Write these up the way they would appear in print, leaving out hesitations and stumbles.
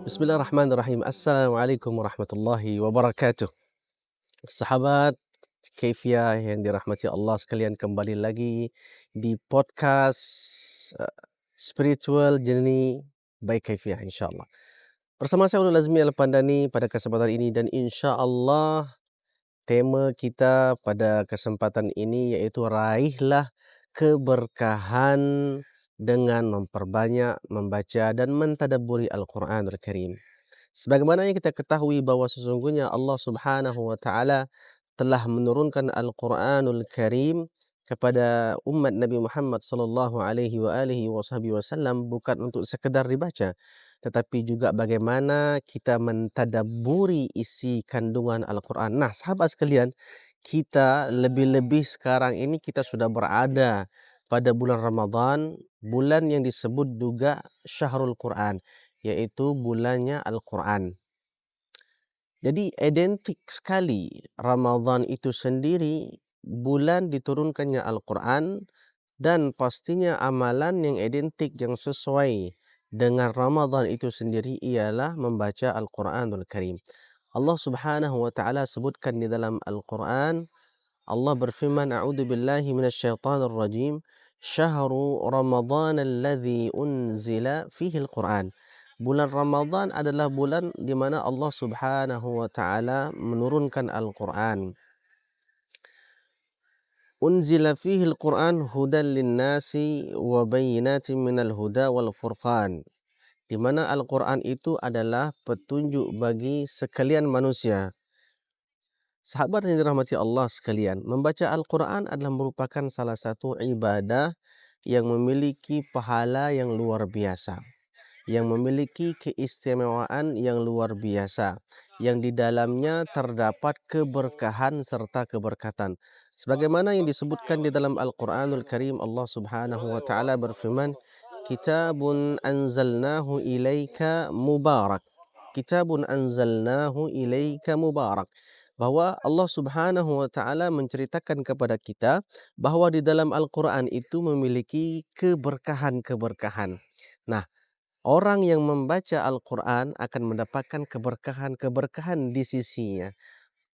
Bismillahirrahmanirrahim. Assalamualaikum warahmatullahi wabarakatuh. Sahabat Kaifiah yang dirahmati Allah sekalian, kembali lagi di podcast Spiritual Journey by Kaifiah, insyaAllah. Bersama saya Ulul Azmi Al-Pandani pada kesempatan ini, dan insyaAllah tema kita pada kesempatan ini yaitu raihlah keberkahan dengan memperbanyak membaca dan mentadabburi Al-Quranul Karim. Sebagaimana yang kita ketahui bahwa sesungguhnya Allah Subhanahu wa taala telah menurunkan Al-Quranul Karim kepada umat Nabi Muhammad sallallahu alaihi wasallam bukan untuk sekedar dibaca, tetapi juga bagaimana kita mentadabburi isi kandungan Al-Quran. Nah, sahabat sekalian, kita lebih-lebih sekarang ini kita sudah berada pada bulan Ramadan, bulan yang disebut juga Syahrul Quran, yaitu bulannya Al-Quran. Jadi identik sekali Ramadan itu sendiri bulan diturunkannya Al-Quran, dan pastinya amalan yang identik yang sesuai dengan Ramadan itu sendiri ialah membaca Al-Quranul Karim. Allah Subhanahu wa taala sebutkan di dalam Al-Quran, Allah berfirman, A'udzu billahi minasyaitonir rajim, Syahru Ramadan alladzi unzila fihi al-Quran. Bulan Ramadan adalah bulan di mana Allah Subhanahu wa taala menurunkan Al-Quran. Unzila fihi al-Quran hudan lin-nasi wa bayyinatin minal huda wal furqan. Di mana Al-Quran itu adalah petunjuk bagi sekalian manusia. Sahabat yang dirahmati Allah sekalian, membaca Al-Quran adalah merupakan salah satu ibadah yang memiliki pahala yang luar biasa, yang memiliki keistimewaan yang luar biasa, yang di dalamnya terdapat keberkahan serta keberkatan. Sebagaimana yang disebutkan di dalam Al-Quranul Karim, Allah Subhanahu wa taala berfirman, Kitabun anzalnahu ilaika mubarak. Kitabun anzalnahu ilaika mubarak. Bahwa Allah Subhanahu wa taala menceritakan kepada kita bahwa di dalam Al-Quran itu memiliki keberkahan-keberkahan. Nah, orang yang membaca Al-Quran akan mendapatkan keberkahan-keberkahan di sisinya.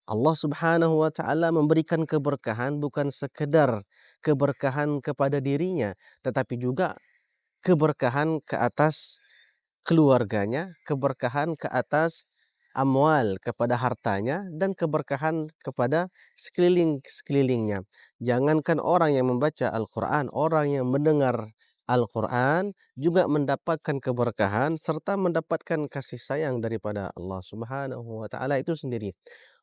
Allah Subhanahu wa taala memberikan keberkahan bukan sekedar keberkahan kepada dirinya, tetapi juga keberkahan ke atas keluarganya, keberkahan ke atas amwal, kepada hartanya, dan keberkahan kepada sekelilingnya. Jangankan orang yang membaca Al-Quran, orang yang mendengar Al-Quran juga mendapatkan keberkahan serta mendapatkan kasih sayang daripada Allah Subhanahu wa taala itu sendiri.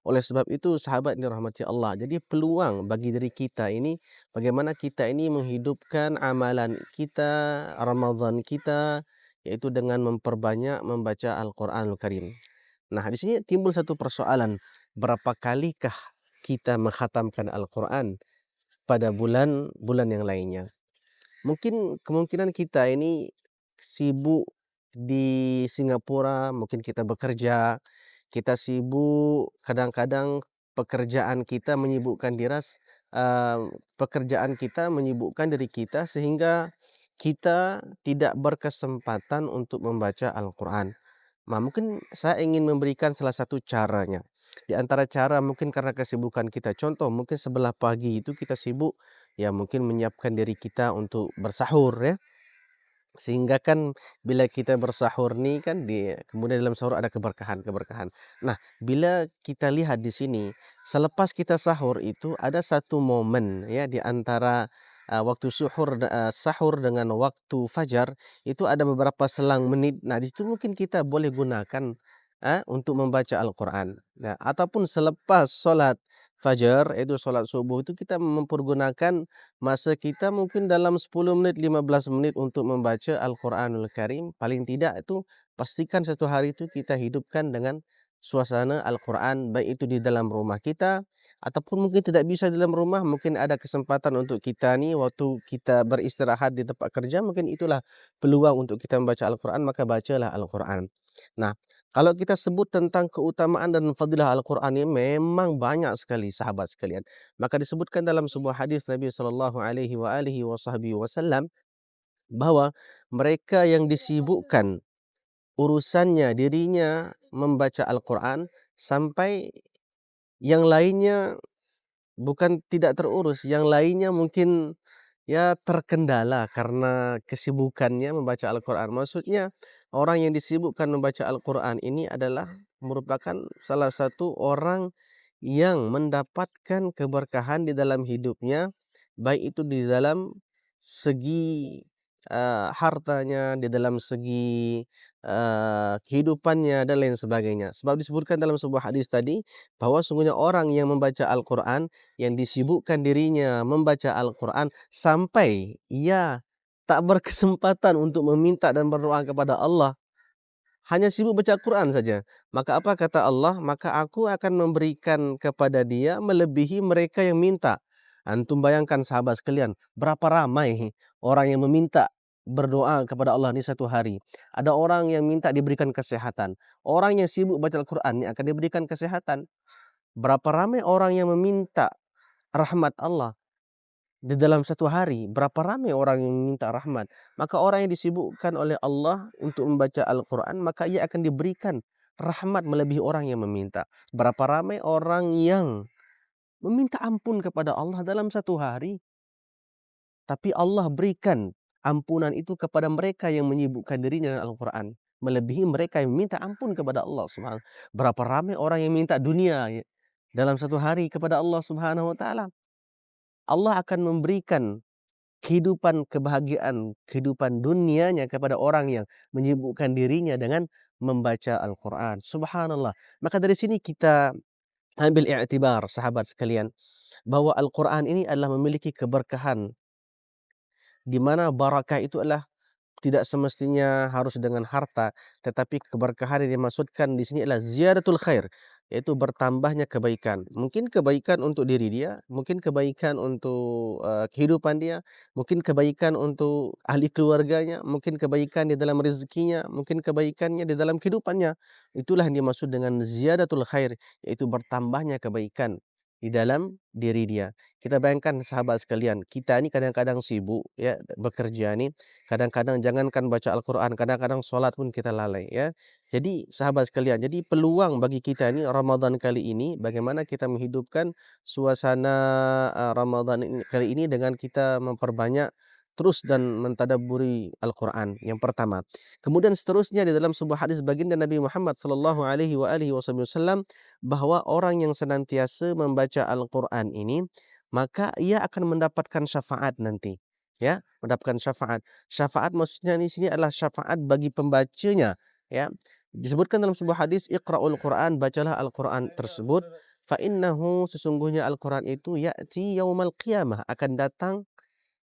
Oleh sebab itu, sahabat yang dirahmati Allah, jadi peluang bagi diri kita ini bagaimana kita ini menghidupkan amalan kita, Ramadan kita, yaitu dengan memperbanyak membaca Al-Quranul Karim. Nah, di sini timbul satu persoalan, berapa kalikah kita menghatamkan Al-Quran pada bulan-bulan yang lainnya? Mungkin kemungkinan kita ini sibuk di Singapura, mungkin kita bekerja, kita sibuk, kadang-kadang pekerjaan kita menyibukkan pekerjaan kita menyibukkan diri kita sehingga kita tidak berkesempatan untuk membaca Al-Quran. Nah, mungkin saya ingin memberikan salah satu caranya. Di antara cara mungkin karena kesibukan kita. Contoh, mungkin sebelah pagi itu kita sibuk, ya mungkin menyiapkan diri kita untuk bersahur ya. Sehingga kan bila kita bersahur nih kan kemudian dalam sahur ada keberkahan-keberkahan. Nah, bila kita lihat di sini, selepas kita sahur itu ada satu momen ya di antara waktu sahur dengan waktu fajar itu ada beberapa selang menit. Nah, di situ mungkin kita boleh gunakan untuk membaca Al-Quran. Nah, ataupun selepas solat fajar, itu solat subuh, itu kita mempergunakan masa kita mungkin dalam 10 menit, 15 menit untuk membaca Al-Quranul Karim. Paling tidak itu pastikan satu hari itu kita hidupkan dengan suasana Al-Quran, baik itu di dalam rumah kita ataupun mungkin tidak bisa di dalam rumah, mungkin ada kesempatan untuk kita nih waktu kita beristirahat di tempat kerja, mungkin itulah peluang untuk kita membaca Al-Quran, maka bacalah Al-Quran. Nah, kalau kita sebut tentang keutamaan dan fadilah Al-Quran ini memang banyak sekali sahabat sekalian. Maka disebutkan dalam sebuah hadis Nabi sallallahu alaihi wasallam bahwa mereka yang disibukkan urusannya dirinya membaca Al-Quran sampai yang lainnya bukan tidak terurus, yang lainnya mungkin ya terkendala karena kesibukannya membaca Al-Quran. Maksudnya orang yang disibukkan membaca Al-Quran ini adalah merupakan salah satu orang yang mendapatkan keberkahan di dalam hidupnya, baik itu di dalam segi hartanya, di dalam segi kehidupannya dan lain sebagainya. Sebab disebutkan dalam sebuah hadis tadi bahwa sungguhnya orang yang membaca Al-Quran, yang disibukkan dirinya membaca Al-Quran sampai ia tak berkesempatan untuk meminta dan berdoa kepada Allah, hanya sibuk baca Quran saja. Maka apa kata Allah? Maka aku akan memberikan kepada dia melebihi mereka yang minta. Antum bayangkan sahabat sekalian, berapa ramai orang yang meminta berdoa kepada Allah di satu hari. Ada orang yang minta diberikan kesehatan. Orang yang sibuk baca Al-Quran ini akan diberikan kesehatan. Berapa ramai orang yang meminta rahmat Allah di dalam satu hari, berapa ramai orang yang meminta rahmat. Maka orang yang disibukkan oleh Allah untuk membaca Al-Quran, maka ia akan diberikan rahmat melebihi orang yang meminta. Berapa ramai orang yang meminta ampun kepada Allah dalam satu hari, tapi Allah berikan ampunan itu kepada mereka yang menyibukkan dirinya dengan Al-Quran, melebihi mereka yang meminta ampun kepada Allah Subhanahu. Berapa ramai orang yang minta dunia ya, dalam satu hari kepada Allah Subhanahu wa taala. Allah akan memberikan kehidupan kebahagiaan, kehidupan dunianya kepada orang yang menyibukkan dirinya dengan membaca Al-Quran. Subhanallah. Maka dari sini kita ambil i'tibar sahabat sekalian, bahwa Al-Quran ini adalah memiliki keberkahan, di mana barakah itu adalah tidak semestinya harus dengan harta, tetapi keberkahan yang dimaksudkan di sini adalah ziyadatul khair, yaitu bertambahnya kebaikan. Mungkin kebaikan untuk diri dia, mungkin kebaikan untuk kehidupan dia, mungkin kebaikan untuk ahli keluarganya, mungkin kebaikan di dalam rezekinya, mungkin kebaikannya di dalam kehidupannya. Itulah yang dimaksud dengan ziyadatul khair, yaitu bertambahnya kebaikan di dalam diri dia. Kita bayangkan sahabat sekalian, kita ini kadang-kadang sibuk ya bekerja nih. Kadang-kadang jangankan baca Al-Quran, kadang-kadang sholat pun kita lalai ya. Jadi sahabat sekalian, jadi peluang bagi kita ini Ramadan kali ini, bagaimana kita menghidupkan suasana Ramadan kali ini dengan kita memperbanyak terus dan mentadabburi Al-Quran yang pertama. Kemudian seterusnya di dalam sebuah hadis baginda Nabi Muhammad sallallahu alaihi wasallam, bahwa orang yang senantiasa membaca Al-Quran ini, maka ia akan mendapatkan syafaat nanti. Ya, mendapatkan syafaat. Syafaat maksudnya di sini adalah syafaat bagi pembacanya, ya. Disebutkan dalam sebuah hadis, "Iqra'ul Qur'an", bacalah Al-Qur'an tersebut, fa innahu, sesungguhnya Al-Qur'an itu ya'ti yaumal qiyamah, akan datang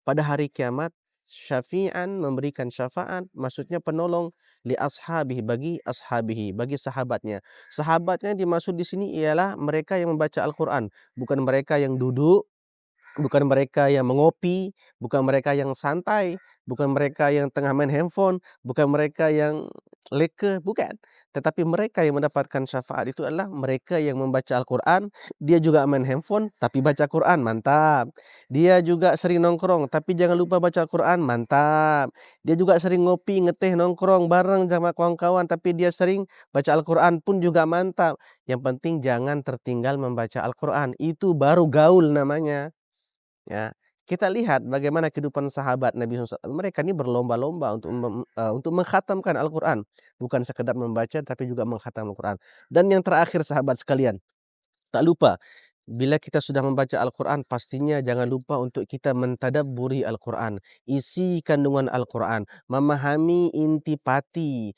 pada hari kiamat, syafi'an, memberikan syafaat, maksudnya penolong, li ashabihi, bagi ashabihi, bagi sahabatnya. Sahabatnya dimaksud di sini ialah mereka yang membaca Al-Qur'an, bukan mereka yang duduk, bukan mereka yang mengopi, bukan mereka yang santai, bukan mereka yang tengah main handphone, bukan mereka yang leka, bukan. Tetapi mereka yang mendapatkan syafaat itu adalah mereka yang membaca Al-Quran, dia juga main handphone, tapi baca Quran, mantap. Dia juga sering nongkrong, tapi jangan lupa baca Al-Quran, mantap. Dia juga sering ngopi, ngeteh, nongkrong bareng sama kawan-kawan, tapi dia sering baca Al-Quran pun juga mantap. Yang penting jangan tertinggal membaca Al-Quran, itu baru gaul namanya. Ya, kita lihat bagaimana kehidupan sahabat Nabi SAW. Mereka ini berlomba-lomba untuk mengkhatamkan Al-Quran, bukan sekedar membaca tapi juga mengkhatam Al-Quran. Dan yang terakhir sahabat sekalian, tak lupa bila kita sudah membaca Al-Quran, pastinya jangan lupa untuk kita mentadabburi Al-Quran, isi kandungan Al-Quran, memahami intipati,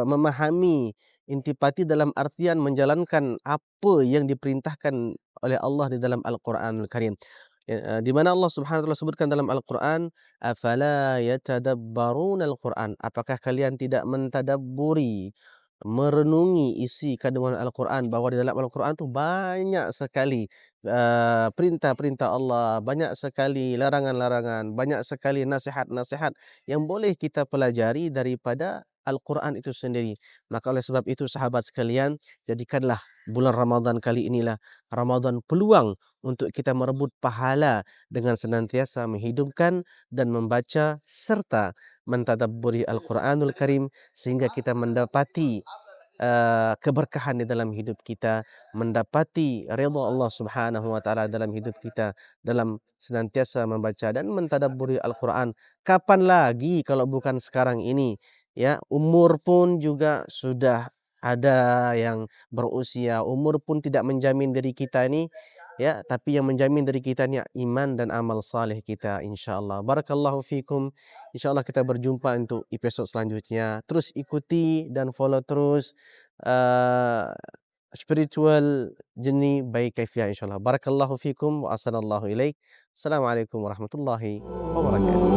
memahami intipati dalam artian menjalankan apa yang diperintahkan oleh Allah di dalam Al-Quranul Karim. Di mana Allah Subhanahu wa taala sebutkan dalam Al-Quran, "Afala yatadabbaruna Al-Quran?" Apakah kalian tidak mentadabburi, merenungi isi kandungan Al-Quran, bahwa di dalam Al-Quran itu banyak sekali perintah-perintah Allah, banyak sekali larangan-larangan, banyak sekali nasihat-nasihat yang boleh kita pelajari daripada Al-Quran itu sendiri. Maka oleh sebab itu sahabat sekalian, jadikanlah bulan Ramadan kali inilah Ramadan peluang untuk kita merebut pahala dengan senantiasa menghidupkan dan membaca serta mentadabburi Al-Quranul Karim, sehingga kita mendapati keberkahan di dalam hidup kita, mendapati redha Allah Subhanahu wa taala dalam hidup kita, dalam senantiasa membaca dan mentadabburi Al-Quran. Kapan lagi kalau bukan sekarang ini, ya. Umur pun juga sudah ada yang berusia, umur pun tidak menjamin diri kita ini, ya, tapi yang menjamin diri kita ini iman dan amal saleh kita, insyaallah. Barakallahu fikum. Insyaallah kita berjumpa untuk episod selanjutnya. Terus ikuti dan follow terus uh, spiritual journey by Kaifiyah, insyaallah. Barakallahu fikum wa ahsanallahu ilaik. Assalamualaikum warahmatullahi wabarakatuh.